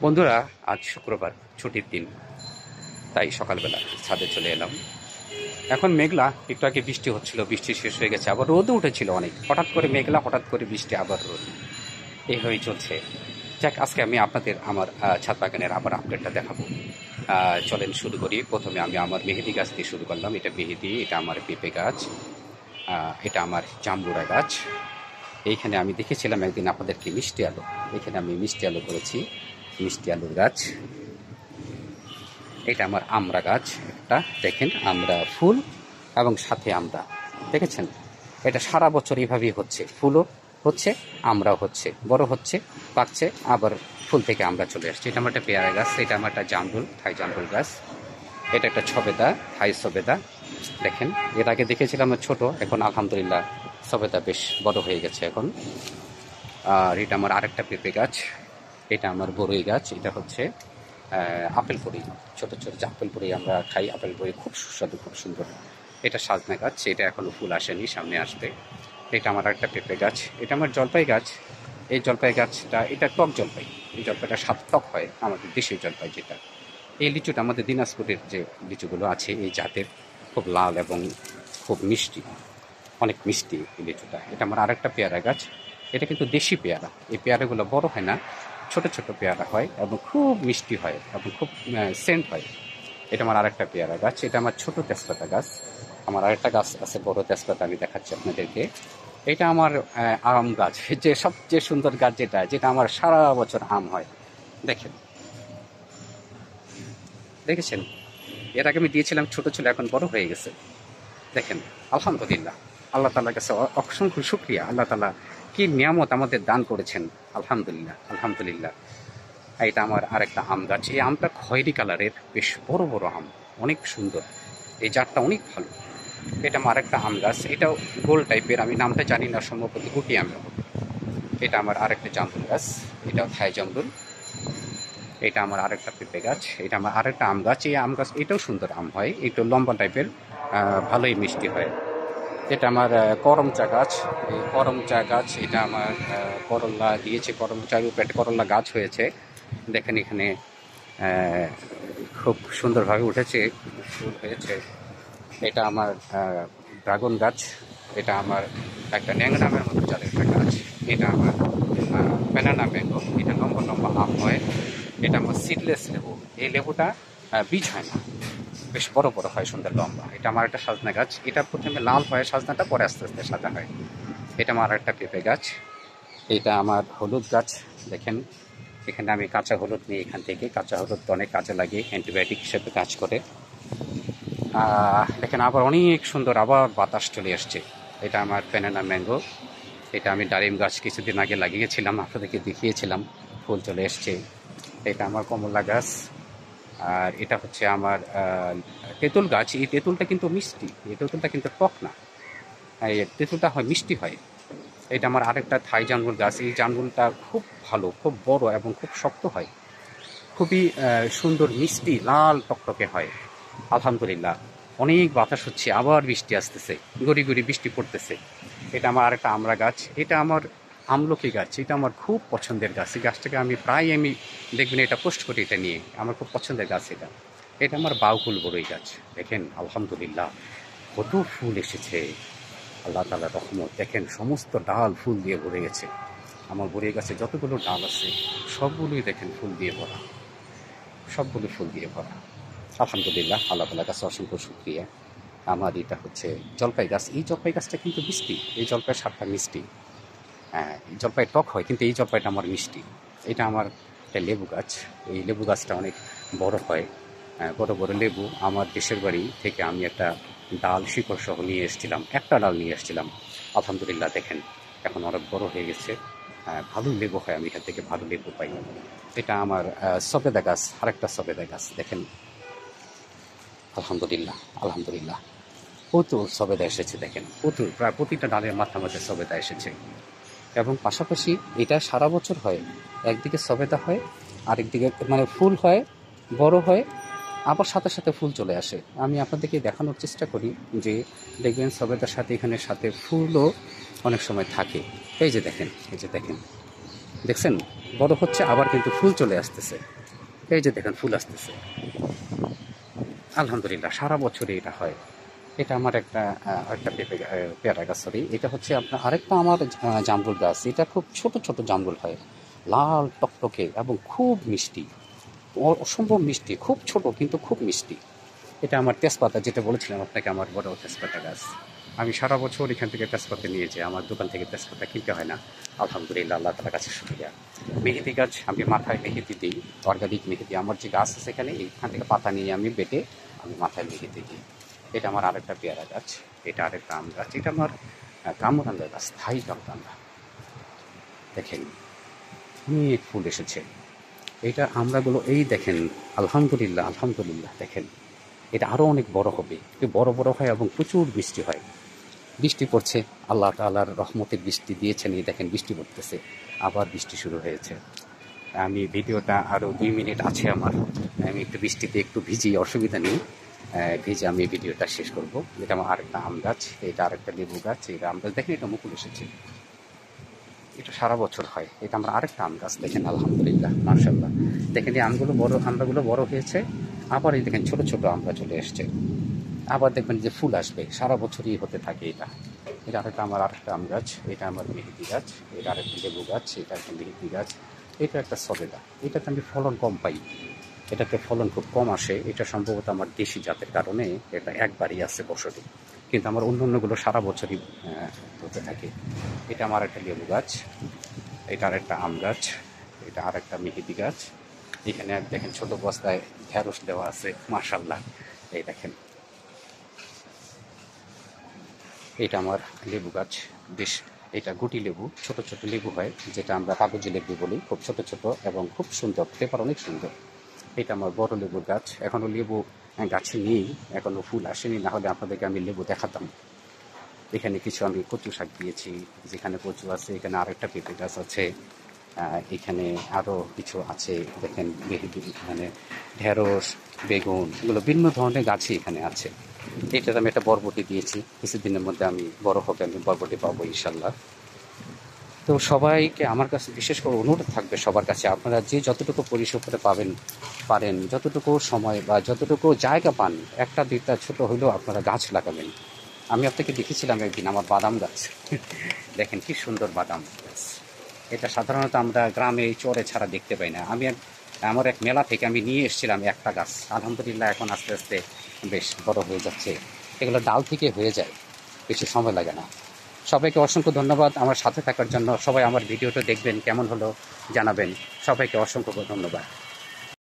বন্ধুরা, আজ শুক্রবার, ছুটির দিন। তাই সকালবেলা ছাদে চলে এলাম। এখন মেঘলা, একটু আগে বৃষ্টি হচ্ছিল, বৃষ্টি শেষ হয়ে গেছে, আবার রোদও উঠেছিল অনেক। হঠাৎ করে মেঘলা, হঠাৎ করে বৃষ্টি, আবার রোদ, এইভাবেই চলছে। যাক, আজকে আমি আপনাদের আমার ছাদ বাগানের আবার আপডেটটা দেখাবো। চলেন শুরু করি। প্রথমে আমি আমার মেহেদি গাছ দিয়ে শুরু করলাম। এটা মেহেদি, এটা আমার পেঁপে গাছ, এটা আমার জাম্বুরা গাছ। এইখানে আমি দেখেছিলাম একদিন আপনাদেরকে মিষ্টি আলু। এখানে আমি মিষ্টি আলু করেছি, মিষ্টি আলুর গাছ। এটা আমার আমড়া গাছ, একটা দেখেন, আমড়া ফুল এবং সাথে আমড়া, দেখেছেন? এটা সারা বছর এইভাবেই হচ্ছে, ফুলও হচ্ছে, আমড়াও হচ্ছে, বড় হচ্ছে, পাকছে, আবার ফুল থেকে আমড়া চলে আসছে। এটা আমার একটা পেয়ারা গাছ, এটা আমার একটা জামরুল, থাই জামরুল গাছ। এটা একটা ছবেদা, থাই সবেদা। দেখেন, এর আগে দেখেছিলাম ছোট, এখন আলহামদুলিল্লাহ সবেদা বেশ বড় হয়ে গেছে এখন। আর এটা আমার আরেকটা পেঁপে গাছ, এটা আমার বড়ই গাছ। এটা হচ্ছে আপেল বড়ি, ছোট ছোট যে আপেল বড়ি আমরা খাই, আপেল বড়ি খুব সুস্বাদু, খুব সুন্দর। এটা সাজনা গাছ, এটা এখনো ফুল আসেনি, সামনে আসবে। এটা আমার একটা পেঁপে গাছ। এটা আমার জলপাই গাছ। এই জলপাই গাছটা, এটা টক জলপাই। এই জলপাইটা স্বাদ টক হয়, আমাদের দেশীয় জলপাই যেটা। এই লিচুটা আমাদের দিনাজপুরের যে লিচুগুলো আছে এই জাতের, খুব লাল এবং খুব মিষ্টি, অনেক মিষ্টি এই লিচুটা। এটা আমার আরেকটা পেয়ারা গাছ। এটা কিন্তু দেশি পেয়ারা। এই পেয়ারাগুলো বড় হয় না, ছোট ছোট পেয়ারা হয় এবং খুব মিষ্টি হয় এবং খুব সেন্ট হয়। এটা আমার আরেকটা পেয়ারা গাছ। এটা আমার ছোট তেজপাতা গাছ। আমার আরেকটা গাছ আছে বড় তেজপাতা, আমি দেখাচ্ছি আপনাদেরকে। এটা আমার আম গাছ, যে সবচেয়ে সুন্দর গাছ, যেটা যেটা আমার সারা বছর আম হয়। দেখেন, দেখেছেন? এর আগে আমি দিয়েছিলাম, ছোট ছিল, এখন বড় হয়ে গেছে। দেখেন, আলহামদুলিল্লাহ, আল্লাহ তাআলার কাছে অসংখ্য শুকরিয়া। আল্লাহ তাআলা কি নিয়ামত আমাদের দান করেছেন। আলহামদুলিল্লাহ, আলহামদুলিল্লাহ। এটা আমার আরেকটা আম গাছ। এই আমটা খয়েরি কালারের, বেশ বড় বড় আম, অনেক সুন্দর। এই জাতটা অনেক ভালো। এটা আমার আরেকটা আম গাছ। এটাও গোল টাইপের, আমি নামটা জানি না, সম্ভবত গুটি আম হবে। এটা আমার আরেকটা জামরুল গাছ, এটাও থাই জামরুল। এটা আমার আরেকটা পেঁপে গাছ। এটা আমার আরেকটা আম গাছ। এই আম গাছ, এটাও সুন্দর আম হয়, একটু লম্বা টাইপের, ভালোই মিষ্টি হয়। এটা আমার করম চা গাছ। এই করম চা গাছ, এটা আমার করল্লা দিয়েছে, করম চার উপরে একটা করল্লা গাছ হয়েছে। দেখেন এখানে খুব সুন্দরভাবে উঠেছে, ফুল হয়েছে। এটা আমার ড্রাগন গাছ। এটা আমার একটা ন্যাংরামের মতো চালের একটা গাছ। এটা আমার ব্যানানা ম্যাঙ্গো, এটা লম্বা লম্বা আম হয়। এটা আমার সিডলেস লেবু। এই লেবুটা বীজ হয় না, বেশ বড় বড় হয়, সুন্দর লম্বা। এটা আমার একটা সজনা গাছ। এটা প্রথমে লাল হয় সজনাটা, পরে আস্তে আস্তে সাদা হয়। এটা আমার একটা পেঁপে গাছ। এটা আমার হলুদ গাছ। দেখেন, এখানে আমি কাঁচা হলুদ নিই, এখান থেকে কাঁচা হলুদ তো অনেক কাজে লাগে, অ্যান্টিবায়োটিক হিসেবে কাজ করে। দেখেন, আবার অনেক সুন্দর, আবার বাতাস চলে আসছে। এটা আমার ব্যানানা ম্যাঙ্গো। এটা আমি ডালিম গাছ কিছুদিন আগে লাগিয়েছিলাম, আপনাদেরকে দেখিয়েছিলাম, ফুল চলে এসছে। এটা আমার কমলা গাছ। আর এটা হচ্ছে আমার তেঁতুল গাছ। এই তেঁতুলটা কিন্তু মিষ্টি, এই তেঁতুলটা কিন্তু টক না, এই তেঁতুলটা হয় মিষ্টি হয়। এটা আমার আরেকটা থাই জামরুল গাছ। এই জামরুলটা খুব ভালো, খুব বড় এবং খুব শক্ত হয়, খুবই সুন্দর মিষ্টি, লাল টকটকে হয়। আলহামদুলিল্লাহ, অনেক বাতাস হচ্ছে, আবার বৃষ্টি আসতেছে, গড়ি গড়ি বৃষ্টি পড়তেছে। এটা আমার আরেকটা আমড়া গাছ। এটা আমার আমলকি গাছ। এটা আমার খুব পছন্দের গাছ। এই গাছটাকে আমি প্রায়, আমি দেখবেন এটা পোস্ট করি, এটা নিয়ে, আমার খুব পছন্দের গাছ এটা। এটা আমার বাউকুল বড়ই গাছ। দেখেন, আলহামদুলিল্লাহ, কত ফুল এসেছে, আল্লাহ তাআলার রহমত। দেখেন, সমস্ত ডাল ফুল দিয়ে ভরে গেছে। আমার বড়ই গাছে যতগুলো ডাল আছে সবগুলোই দেখেন ফুল দিয়ে ভরা, সবগুলো ফুল দিয়ে ভরা। আলহামদুলিল্লাহ, আল্লাহ তাআলার কাছে অসংখ্য শুকরিয়া। আমার এটা হচ্ছে জলপাই গাছ। এই জলপাই গাছটা কিন্তু মিষ্টি, এই জলপাই স্বাদটা মিষ্টি। হ্যাঁ, এই জলপাই টক হয়, কিন্তু এই জলপাইটা আমার মিষ্টি। এটা আমার একটা লেবু গাছ। এই লেবু গাছটা অনেক বড় হয়, বড় বড় লেবু। আমার দেশের বাড়ি থেকে আমি একটা ডাল শিকড় সহ নিয়ে এসেছিলাম, একটা ডাল নিয়ে এসেছিলাম। আলহামদুলিল্লাহ, দেখেন এখন অনেক বড় হয়ে গেছে। ভালো লেবু হয়, আমি এখান থেকে ভালো লেবু পাই। এটা আমার সবেদা গাছ, আরেকটা সবেদা গাছ। দেখেন, আলহামদুলিল্লাহ, আলহামদুলিল্লাহ, প্রচুর সবেদা এসেছে। দেখেন, প্রচুর, প্রায় প্রতিটা ডালের মাথা মাঝে সবেদা এসেছে। এবং পাশাপাশি এটা সারা বছর হয়, একদিকে সবেদা হয়, আরেকদিকে মানে ফুল হয়, বড় হয়, আবার সাথে সাথে ফুল চলে আসে। আমি আপনাদেরকে দেখানোর চেষ্টা করি যে, দেখবেন সবেদার সাথে এখানে সাথে ফুলও অনেক সময় থাকে। এই যে দেখেন, এই যে দেখেন, দেখছেন, বড় হচ্ছে আবার কিন্তু ফুল চলে আসতেছে। এই যে দেখেন ফুল আসতেছে। আলহামদুলিল্লাহ সারা বছরই এটা হয়। এটা আমার একটা পেয়ারা গাছ, সরি, এটা হচ্ছে আপনার আরেকটা আমার জামরুল গাছ। এটা খুব ছোট ছোট জামরুল হয়, লাল টকটকে এবং খুব মিষ্টি, অসম্ভব মিষ্টি, খুব ছোট কিন্তু খুব মিষ্টি। এটা আমার তেজপাতা, যেটা বলেছিলাম আপনাকে, আমার বড় তেজপাতা গাছ। আমি সারা বছর এখান থেকে তেজপাতা নিয়ে যাই, আমার দোকান থেকে তেজপাতা কিনতে হয় না। আলহামদুলিল্লাহ, আল্লাহ তাআলার কাছে শুকরিয়া। মেহেদি গাছ, আমি মাথায় মেহেদি দিই, অর্গানিক মেহেদি। আমার যে গাছ আছে এখানে, এইখান থেকে পাতা নিয়ে আমি বেটে আমি মাথায় মেহেদি দিই। এটা আমার আরেকটা পেয়ারা গাছ, এটা আরেকটা আম গাছ, এটা আমার কামরাঙ্গা গাছ, স্থায়ী কামরাঙ্গা। দেখেন অনেক ফুল এসেছে। এটা আমরাগুলো এই দেখেন, আলহামদুলিল্লাহ আলহামদুলিল্লাহ। দেখেন এটা আরও অনেক বড় হবে, একটু বড় বড় হয় এবং প্রচুর বৃষ্টি হয়। বৃষ্টি পড়ছে, আল্লাহ তাআলার রহমতের বৃষ্টি দিয়েছেন। এই দেখেন বৃষ্টি পড়তেছে, আবার বৃষ্টি শুরু হয়েছে। আমি ভিডিওটা আরও 2 মিনিট আছে আমার, আমি একটু বৃষ্টিতে একটু ভিজি, অসুবিধা নেই। ভিজে আমি ভিডিওটা শেষ করব। এটা আমার আরেকটা আম গাছ, এটা আরেকটা লেবু গাছ, এটা আম গাছ। দেখেন এটা মুকুল এসেছে, এটা সারা বছর হয়। এটা আমরা আরেকটা আম গাছ, দেখেন আলহামদুলিল্লাহ মাশাআল্লাহ। দেখেন এই আমরাগুলো বড় হয়েছে, আবার এই দেখেন ছোট ছোট আমরা চলে এসছে। আবার দেখবেন যে ফুল আসবে, সারা বছরই হতে থাকে এটা। এটা আমার আরেকটা আম গাছ, এটা আমার মেহেদি গাছ, এটা আরেকটা লেবু গাছ, এটা একটা মেহেদি গাছ, এটা একটা সবেদা। এটাতে আমি ফলন কম পাই, এটাতে ফলন খুব কম আসে। এটা সম্ভবত আমার দেশি জাতের কারণে এটা একবারই আছে বছরে, কিন্তু আমার অন্যান্যগুলো সারা বছরই হতে থাকে। এটা আমার একটা লেবু গাছ, এটা আরেকটা আম গাছ, এটা আরেকটা মেহেদি গাছ। এখানে দেখেন ছোট বস্তায় ঢেঁড়স দেওয়া আছে, মাশাআল্লাহ। এই দেখেন এটা আমার লেবু গাছ, বেশ। এটা গুটি লেবু, ছোট ছোট লেবু হয়, যেটা আমরা কাগজি লেবু বলি, খুব ছোট ছোট এবং খুব সুন্দর, পেপার অনেক সুন্দর। এটা আমার বড় লেবুর গাছ, এখনও লেবু গাছে নেই, এখনও ফুল আসেনি, না হলে আপনাদেরকে আমি লেবু দেখাতাম। এখানে কিছু আমি কচু শাক দিয়েছি, যেখানে কচু আছে এখানে আরেকটা পেঁপে গাছ আছে। এখানে আরও কিছু আছে, দেখেন মানে ঢেঁড়স, বেগুন, এগুলো বিভিন্ন ধরনের গাছই এখানে আছে। এটাতে আমি একটা বরবটি দিয়েছি, কিছুদিনের মধ্যে আমি বড় হবে, আমি বরবটি পাবো ইনশাল্লাহ। তো সবাইকে আমার কাছে বিশেষ করে অনুরোধ থাকবে সবার কাছে, আপনারা যে যতটুকু পরিসরে পারেন, যতটুকু সময় বা যতটুকু জায়গা পান, একটা দুইটা ছোট হলেও আপনারা গাছ লাগাবেন। আমি আপনাকে দেখেছিলাম একদিন আমার বাদাম গাছ, দেখেন কি সুন্দর বাদাম গাছ। এটা সাধারণত আমরা গ্রামে চরে ছাড়া দেখতে পাই না। আমার এক মেলা থেকে আমি নিয়ে এসেছিলাম একটা গাছ, আলহামদুলিল্লাহ এখন আস্তে আস্তে বেশ বড় হয়ে যাচ্ছে। এগুলো ডাল থেকে হয়ে যায়, বেশি সময় লাগে না। সবাইকে অসংখ্য ধন্যবাদ আমার সাথে থাকার জন্য। সবাই আমার ভিডিওটা দেখবেন, কেমন হলো জানাবেন। সবাইকে অসংখ্য ধন্যবাদ।